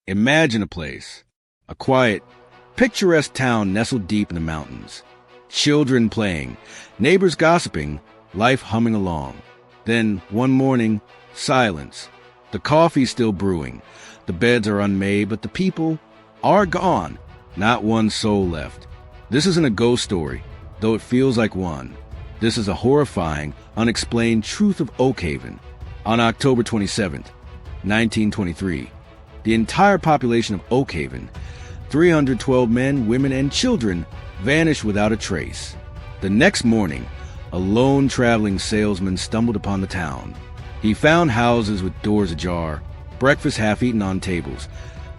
Imagine a place, a quiet, picturesque town nestled deep in the mountains. Children playing, neighbors gossiping, life humming along. Then, one morning, silence. The coffee's still brewing. The beds are unmade, but the people are gone. Not one soul left. This isn't a ghost story, though it feels like one. This is a horrifying, unexplained truth of Oakhaven. On October 27th, 1923, the entire population of Oakhaven, 312 men, women, and children, vanished without a trace. The next morning, a lone traveling salesman stumbled upon the town. He found houses with doors ajar, breakfast half-eaten on tables,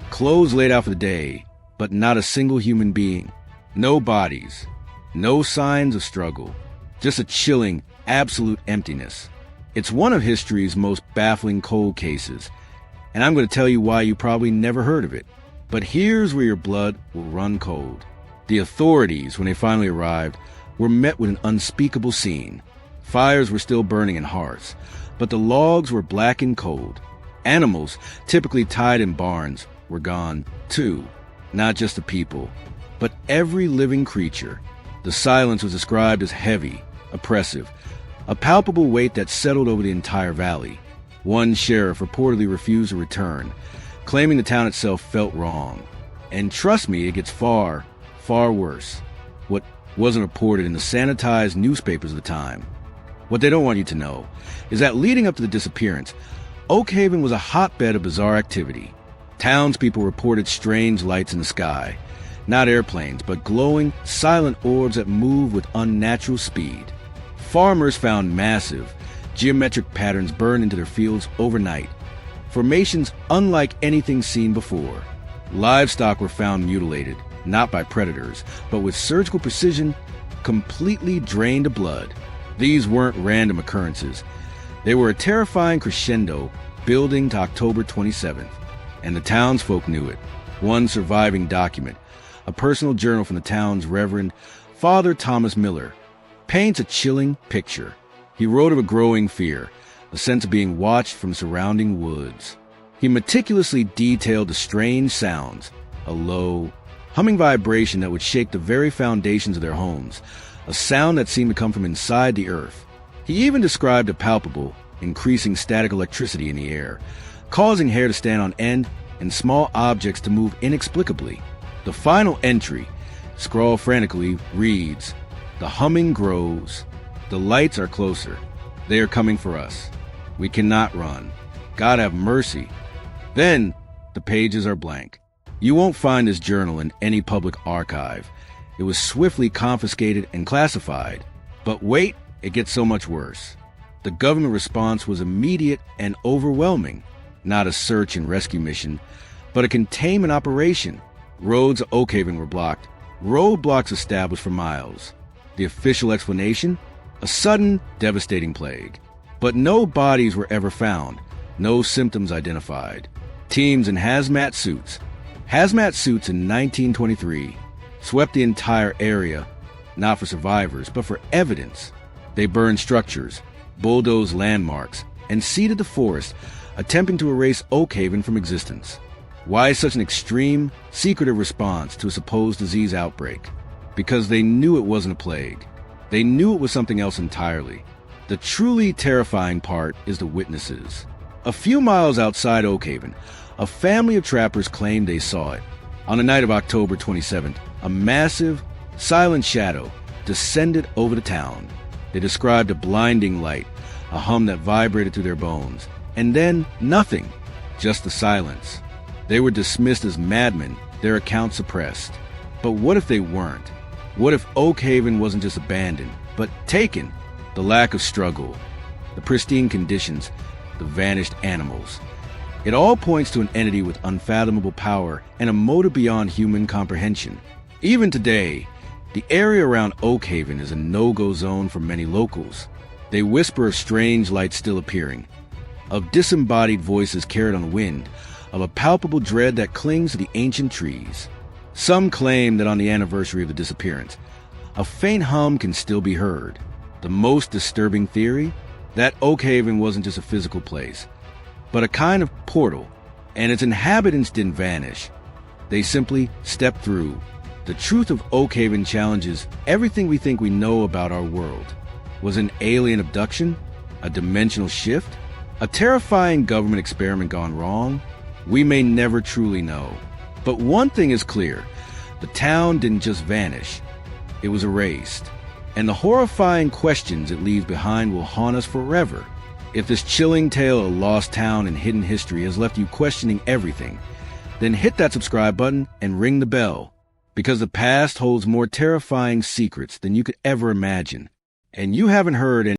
clothes laid out for the day, but not a single human being. No bodies, no signs of struggle, just a chilling, absolute emptiness. It's one of history's most baffling cold cases, and I'm going to tell you why you probably never heard of it. But here's where your blood will run cold. The authorities, when they finally arrived, were met with an unspeakable scene. Fires were still burning in hearths, but the logs were black and cold. Animals, typically tied in barns, were gone, too. Not just the people, but every living creature. The silence was described as heavy, oppressive, a palpable weight that settled over the entire valley. One sheriff reportedly refused to return, claiming the town itself felt wrong. And trust me, it gets far, far worse. What wasn't reported in the sanitized newspapers of the time. What they don't want you to know is that leading up to the disappearance, Oakhaven was a hotbed of bizarre activity. Townspeople reported strange lights in the sky. Not airplanes, but glowing, silent orbs that move with unnatural speed. Farmers found massive, geometric patterns burn into their fields overnight. Formations unlike anything seen before. Livestock were found mutilated, not by predators, but with surgical precision, completely drained of blood. These weren't random occurrences. They were a terrifying crescendo building to October 27th. And the townsfolk knew it. One surviving document, a personal journal from the town's Reverend Father Thomas Miller, paints a chilling picture. He wrote of a growing fear, a sense of being watched from surrounding woods. He meticulously detailed the strange sounds, a low, humming vibration that would shake the very foundations of their homes, a sound that seemed to come from inside the earth. He even described a palpable, increasing static electricity in the air, causing hair to stand on end and small objects to move inexplicably. The final entry, scrawled frantically, reads, "The humming grows. The lights are closer. They are coming for us. We cannot run. God have mercy." Then, the pages are blank. You won't find this journal in any public archive. It was swiftly confiscated and classified. But wait, it gets so much worse. The government response was immediate and overwhelming. Not a search and rescue mission, but a containment operation. Roads to Oakhaven were blocked, roadblocks established for miles. The official explanation? A sudden, devastating plague. But no bodies were ever found, no symptoms identified. Teams in hazmat suits in 1923 swept the entire area, not for survivors, but for evidence. They burned structures, bulldozed landmarks, and seeded the forest, attempting to erase Oakhaven from existence. Why such an extreme, secretive response to a supposed disease outbreak? Because they knew it wasn't a plague. They knew it was something else entirely. The truly terrifying part is the witnesses. A few miles outside Oakhaven, a family of trappers claimed they saw it. On the night of October 27th, a massive, silent shadow descended over the town. They described a blinding light, a hum that vibrated through their bones, and then nothing, just the silence. They were dismissed as madmen, their accounts suppressed. But what if they weren't? What if Oakhaven wasn't just abandoned, but taken? The lack of struggle, the pristine conditions, the vanished animals. It all points to an entity with unfathomable power and a motive beyond human comprehension. Even today, the area around Oakhaven is a no-go zone for many locals. They whisper of strange lights still appearing, of disembodied voices carried on the wind, of a palpable dread that clings to the ancient trees. Some claim that on the anniversary of the disappearance, a faint hum can still be heard. The most disturbing theory? That Oakhaven wasn't just a physical place, but a kind of portal, And its inhabitants didn't vanish. They simply stepped through. The truth of Oakhaven challenges everything we think we know about our world. Was an alien abduction? A dimensional shift? A terrifying government experiment gone wrong? We may never truly know. But one thing is clear. The town didn't just vanish. It was erased. And the horrifying questions it leaves behind will haunt us forever. If this chilling tale of a lost town and hidden history has left you questioning everything, then hit that subscribe button and ring the bell, because the past holds more terrifying secrets than you could ever imagine. And you haven't heard any